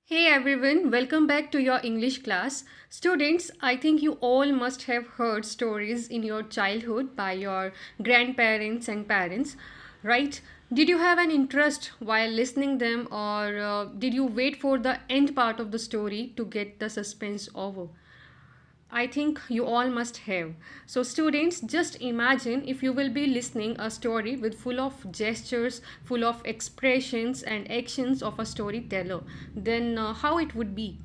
Hey everyone, welcome back to your English class. Students, I think you all must have heard stories in your childhood by your grandparents and parents, right? Did you have an interest while listening them or did you wait for the end part of the story to get the suspense over? I think you all must have. So students, just imagine if you will be listening a story with full of gestures, full of expressions and actions of a storyteller, then how it would be.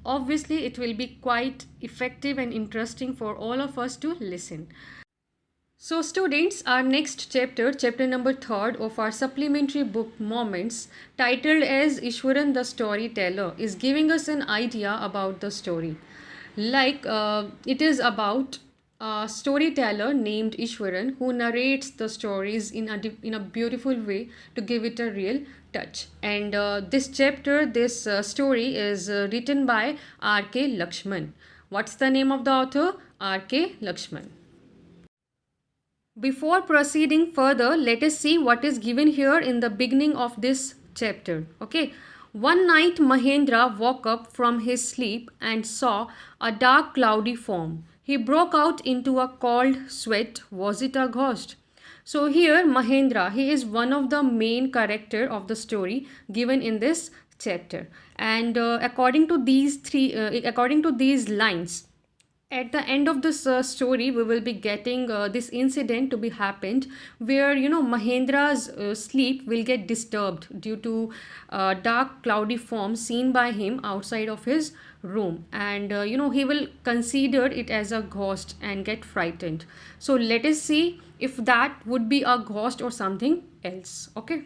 Obviously, it will be quite effective and interesting for all of us to listen. So students, our next chapter, chapter number 3 of our supplementary book Moments, titled as Iswaran the Storyteller, is giving us an idea about the story. It is about a storyteller named Iswaran who narrates the stories in a beautiful way to give it a real touch. And this story is written by R.K. Lakshman. What's the name of the author? R.K. Lakshman. Before proceeding further, let us see what is given here in the beginning of this chapter. Okay. One night Mahendra woke up from his sleep and saw a dark cloudy form. He broke out into a cold sweat. Was it a ghost? So here Mahendra, he is one of the main character of the story given in this chapter. And according to these lines, at the end of this story we will be getting this incident to be happened where Mahendra's sleep will get disturbed due to dark cloudy form seen by him outside of his room, and he will consider it as a ghost and get frightened. So let us see if that would be a ghost or something else. Okay,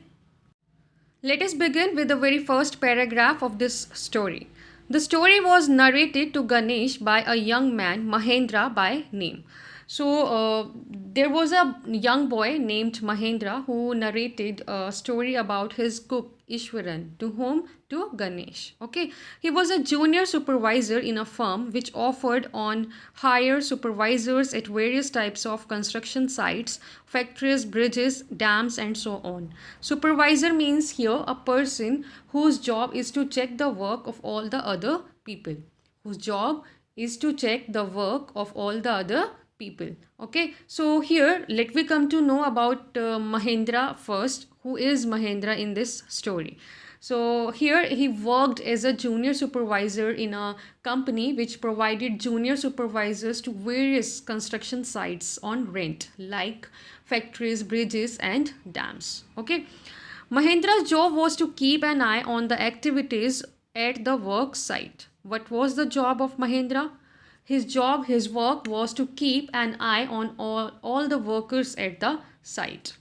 let us begin with the very first paragraph of this story. The story was narrated to Ganesh by a young man, Mahendra by name. There was a young boy named Mahendra who narrated a story about his cook Iswaran. To whom? To Ganesh. Okay. He was a junior supervisor in a firm which offered on hire supervisors at various types of construction sites, factories, bridges, dams, and so on. Supervisor means here a person whose job is to check the work of all the other people. Whose job is to check the work of all the other people. Okay, so here let me come to know about Mahendra first. Who is Mahendra in this story? So here he worked as a junior supervisor in a company which provided junior supervisors to various construction sites on rent, like factories, bridges, and dams. Okay, Mahendra's job was to keep an eye on the activities at the work site. What was the job of Mahendra? His work was to keep an eye on all the workers at the site.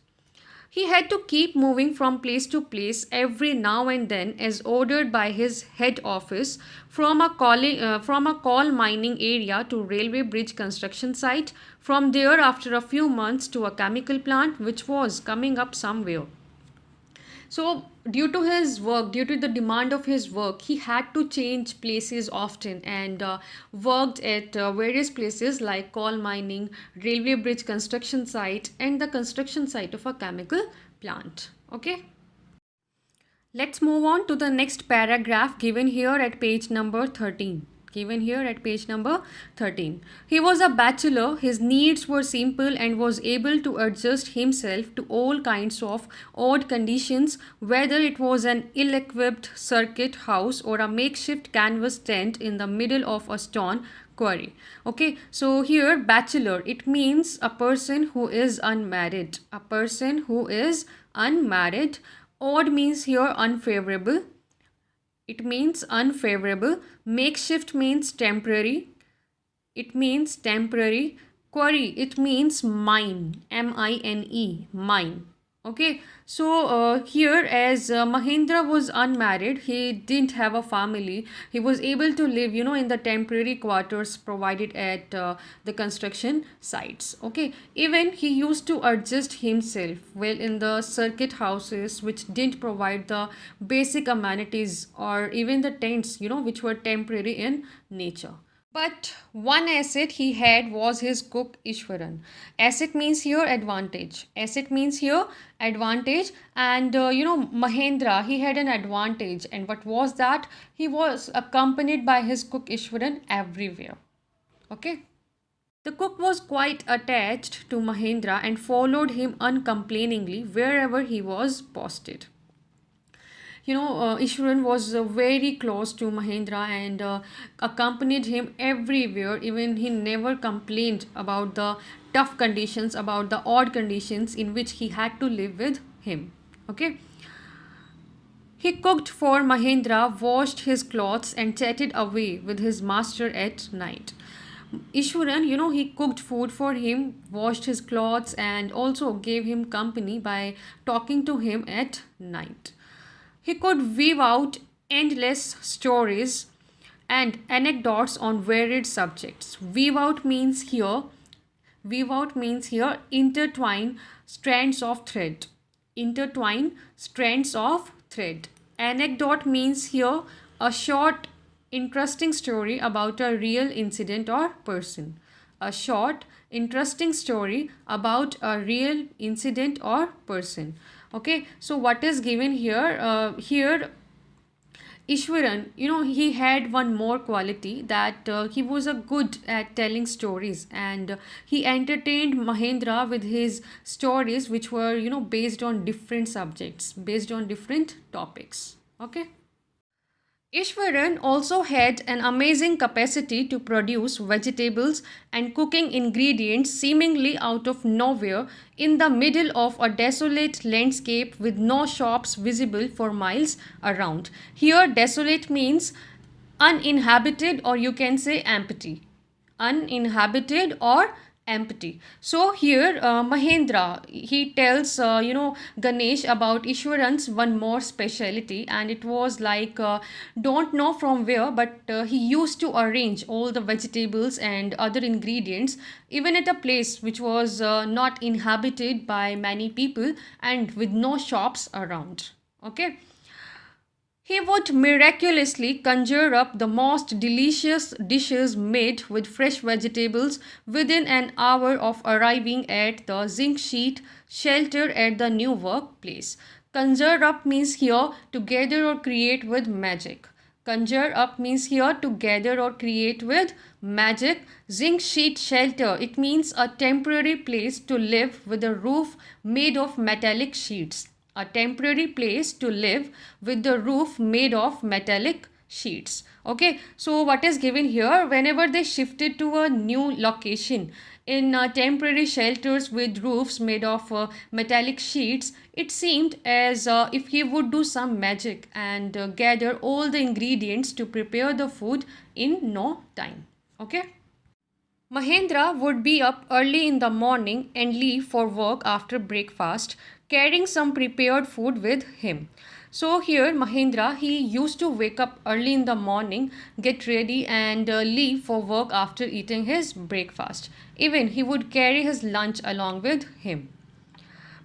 He had to keep moving from place to place every now and then as ordered by his head office, from a coal mining area to railway bridge construction site, from there after a few months to a chemical plant which was coming up somewhere. So, due to his work, due to the demand of his work, he had to change places often and worked at various places like coal mining, railway bridge construction site, and the construction site of a chemical plant. Okay. Let's move on to the next paragraph given here at page number 13. Given here at page number 13. He was a bachelor, his needs were simple and was able to adjust himself to all kinds of odd conditions, whether it was an ill-equipped circuit house or a makeshift canvas tent in the middle of a stone quarry. Okay, so here bachelor, it means a person who is unmarried. A person who is unmarried. Odd means here unfavorable. It means unfavorable. Makeshift means temporary. It means temporary. Quarry, it means mine. M-I-N-E, mine. Okay, so here as Mahindra was unmarried, he didn't have a family. He was able to live, in the temporary quarters provided at the construction sites. Okay, even he used to adjust himself well in the circuit houses which didn't provide the basic amenities, or even the tents, which were temporary in nature. But one asset he had was his cook Ishwaran. Asset means here advantage. Asset means here advantage. And Mahendra, he had an advantage. And what was that? He was accompanied by his cook Ishwaran everywhere. Okay. The cook was quite attached to Mahendra and followed him uncomplainingly wherever he was posted. Ishwaran was very close to Mahendra and accompanied him everywhere. Even he never complained about the tough conditions, about the odd conditions in which he had to live with him. Okay. He cooked for Mahendra, washed his clothes, and chatted away with his master at night. Ishwaran, he cooked food for him, washed his clothes, and also gave him company by talking to him at night. He could weave out endless stories and anecdotes on varied subjects. Weave out means here intertwine strands of thread. Intertwine strands of thread. Anecdote means here a short interesting story about a real incident or person. A short interesting story about a real incident or person. Okay, so what is given here? Here Ishwaran, he had one more quality, that he was a good at telling stories, and he entertained Mahendra with his stories, which were, based on different subjects, based on different topics. Okay. Ishwaran also had an amazing capacity to produce vegetables and cooking ingredients seemingly out of nowhere in the middle of a desolate landscape with no shops visible for miles around. Here, desolate means uninhabited, or you can say empty. Uninhabited or empty. So here Mahendra, he tells Ganesh about Ishwaran's one more speciality, and it was like don't know from where, but he used to arrange all the vegetables and other ingredients even at a place which was not inhabited by many people and with no shops around. Okay. He would miraculously conjure up the most delicious dishes made with fresh vegetables within an hour of arriving at the zinc sheet shelter at the new workplace. Conjure up means here to gather or create with magic. Conjure up means here to gather or create with magic. Zinc sheet shelter, it means a temporary place to live with a roof made of metallic sheets. A temporary place to live with the roof made of metallic sheets. Okay, so what is given here? Whenever they shifted to a new location in temporary shelters with roofs made of metallic sheets, it seemed as if he would do some magic and gather all the ingredients to prepare the food in no time. Okay. Mahendra would be up early in the morning and leave for work after breakfast, carrying some prepared food with him. So here Mahendra, he used to wake up early in the morning, get ready and leave for work after eating his breakfast. Even he would carry his lunch along with him.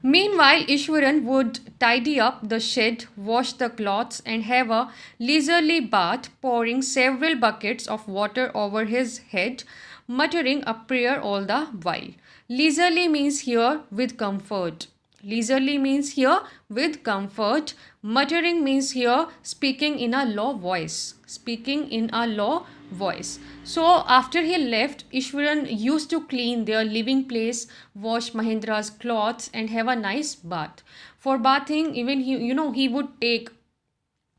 Meanwhile, Ishwaran would tidy up the shed, wash the clothes, and have a leisurely bath, pouring several buckets of water over his head, muttering a prayer all the while. Leisurely means here with comfort. Leisurely means here with comfort. Muttering means here speaking in a low voice. Speaking in a low voice. So after he left, Ishwaran used to clean their living place, wash Mahendra's clothes, and have a nice bath. For bathing, even he would take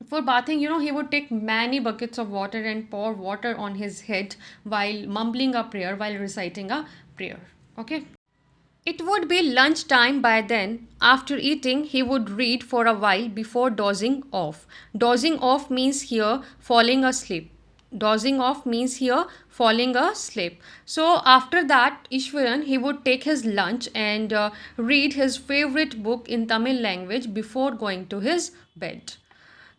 he would take many buckets of water and pour water on his head while mumbling a prayer, while reciting a prayer. Okay. It would be lunchtime by then. After eating, he would read for a while before dozing off. Dozing off means here falling asleep. Dozing off means here falling asleep. So after that, Ishwaran, he would take his lunch and read his favorite book in Tamil language before going to his bed.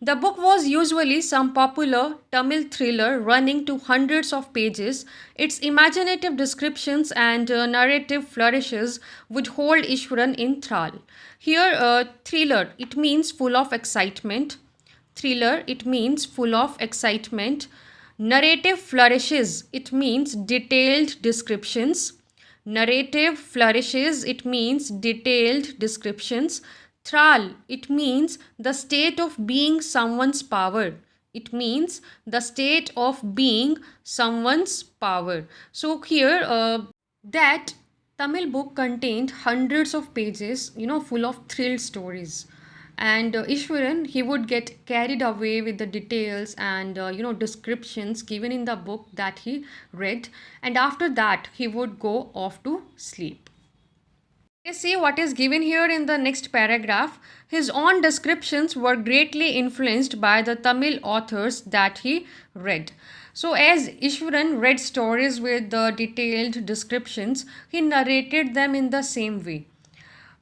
The book was usually some popular Tamil thriller running to hundreds of pages. Its imaginative descriptions and narrative flourishes would hold Ishwaran in thrall. Here, thriller, it means full of excitement. Thriller, it means full of excitement. Narrative flourishes, it means detailed descriptions. Narrative flourishes, it means detailed descriptions. Thrall, it means the state of being someone's power. It means the state of being someone's power. So here, that Tamil book contained hundreds of pages, full of thrilled stories. And Ishwaran, he would get carried away with the details and descriptions given in the book that he read, and after that he would go off to sleep. Let's see what is given here in the next paragraph. His own descriptions were greatly influenced by the Tamil authors that he read. So, as Ishwaran read stories with the detailed descriptions, he narrated them in the same way.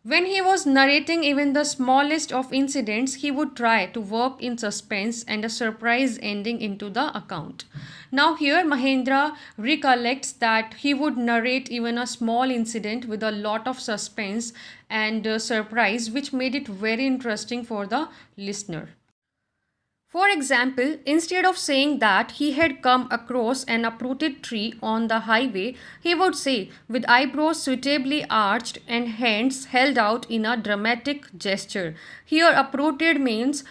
When he was narrating even the smallest of incidents, he would try to work in suspense and a surprise ending into the account. Now, here Mahendra recollects that he would narrate even a small incident with a lot of suspense and surprise, which made it very interesting for the listener. For example, instead of saying that he had come across an uprooted tree on the highway, he would say, with eyebrows suitably arched and hands held out in a dramatic gesture. Here, uprooted means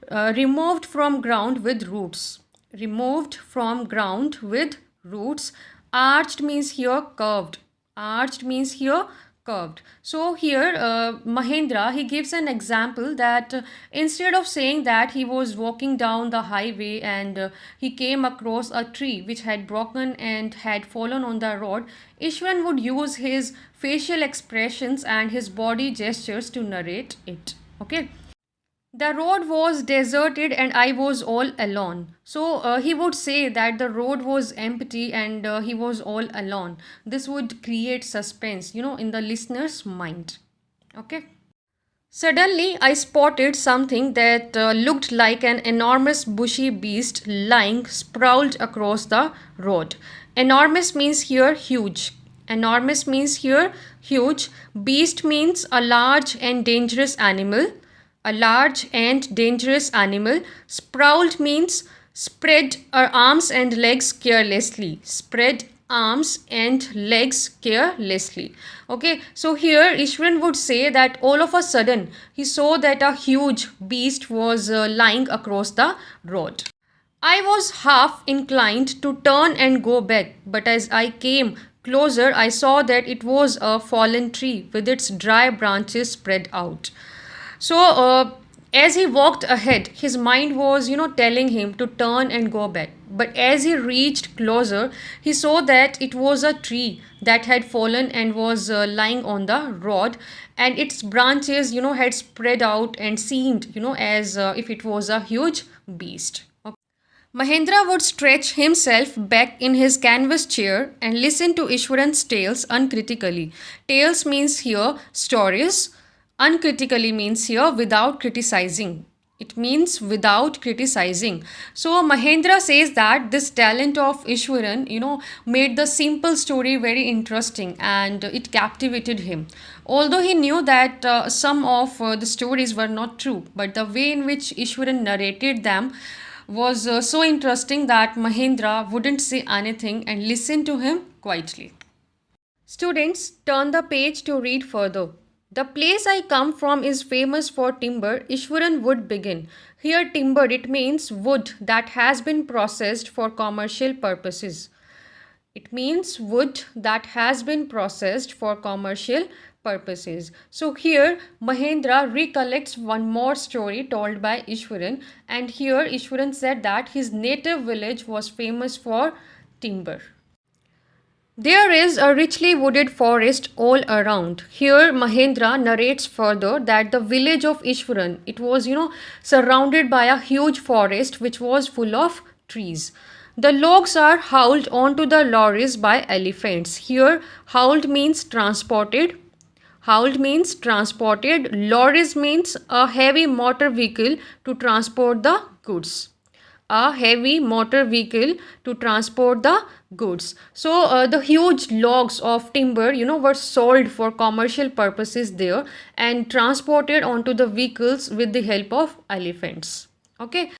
removed from ground with roots. Removed from ground with roots. Arched means here curved. Arched means here curved. So here Mahendra, he gives an example that instead of saying that he was walking down the highway and he came across a tree which had broken and had fallen on the road, Ishwan would use his facial expressions and his body gestures to narrate it. Okay. The road was deserted and I was all alone. So he would say that the road was empty and he was all alone. This would create suspense, in the listener's mind. Okay. Suddenly, I spotted something that looked like an enormous bushy beast lying sprawled across the road. Enormous means here huge. Enormous means here huge. Beast means a large and dangerous animal. A large and dangerous animal. Sprawled means spread arms and legs carelessly. Spread arms and legs carelessly. Okay, so here Ishwaran would say that all of a sudden he saw that a huge beast was lying across the road. I was half inclined to turn and go back, but as I came closer, I saw that it was a fallen tree with its dry branches spread out. So, as he walked ahead, his mind was, telling him to turn and go back. But as he reached closer, he saw that it was a tree that had fallen and was lying on the road, and its branches, had spread out and seemed, as if it was a huge beast. Mahendra would stretch himself back in his canvas chair and listen to Ishwaran's tales uncritically. Tales means here stories. Uncritically means here without criticizing. It means without criticizing. So Mahendra says that this talent of Ishwaran, made the simple story very interesting and it captivated him. Although he knew that some of the stories were not true, but the way in which Ishwaran narrated them was so interesting that Mahendra wouldn't say anything and listen to him quietly. Students, turn the page to read further. The place I come from is famous for timber. Ishwaran would begin. Here, timber, it means wood that has been processed for commercial purposes. It means wood that has been processed for commercial purposes. So here, Mahendra recollects one more story told by Ishwaran, and here Ishwaran said that his native village was famous for timber. There is a richly wooded forest all around. Here Mahendra narrates further that the village of Ishwaran, it was, surrounded by a huge forest which was full of trees. The logs are hauled onto the lorries by elephants. Here hauled means transported. Hauled means transported. Lorries means a heavy motor vehicle to transport the goods. A heavy motor vehicle to transport the goods. So the huge logs of timber, were sold for commercial purposes there and transported onto the vehicles with the help of elephants. Okay.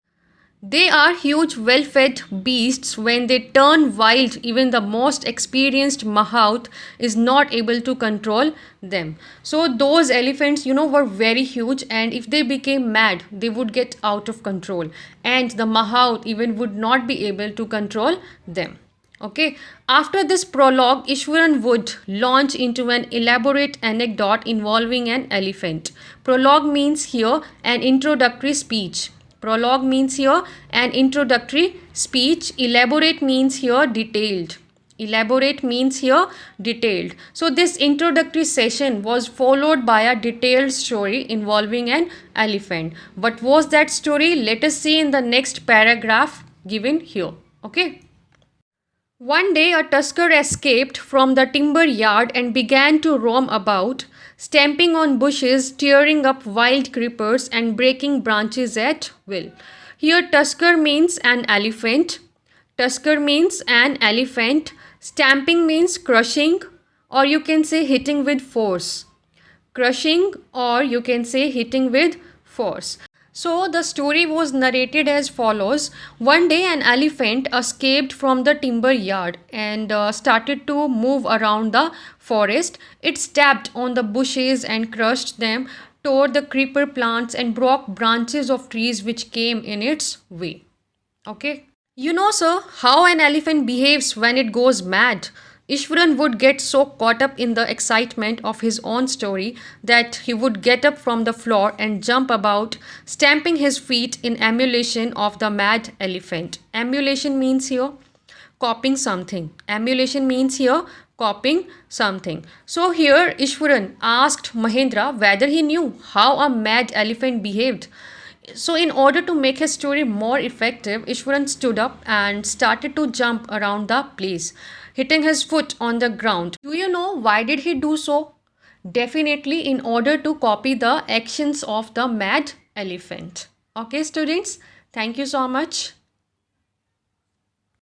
They are huge, well fed beasts. When they turn wild, even the most experienced mahout is not able to control them. So, those elephants, were very huge, and if they became mad, they would get out of control, and the mahout even would not be able to control them. Okay, after this prologue, Ishwaran would launch into an elaborate anecdote involving an elephant. Prologue means here an introductory speech. Prologue means here an introductory speech. Elaborate means here detailed. Elaborate means here detailed. So, this introductory session was followed by a detailed story involving an elephant. What was that story? Let us see in the next paragraph given here. Okay. One day, a tusker escaped from the timber yard and began to roam about, stamping on bushes, tearing up wild creepers, and breaking branches at will. Here, tusker means an elephant. Tusker means an elephant. Stamping means crushing, or you can say hitting with force. Crushing, or you can say hitting with force. So the story was narrated as follows. One day an elephant escaped from the timber yard and started to move around the forest. It stepped on the bushes and crushed them, tore the creeper plants and broke branches of trees which came in its way. Okay. You know, sir, how an elephant behaves when it goes mad. Ishwaran would get so caught up in the excitement of his own story that he would get up from the floor and jump about, stamping his feet in emulation of the mad elephant. Emulation means here copying something. Emulation means here copying something. So here Ishwaran asked Mahendra whether he knew how a mad elephant behaved. So, in order to make his story more effective, Ishwaran stood up and started to jump around the place, hitting his foot on the ground. Do you know why did he do so? Definitely in order to copy the actions of the mad elephant. Okay, students, thank you so much.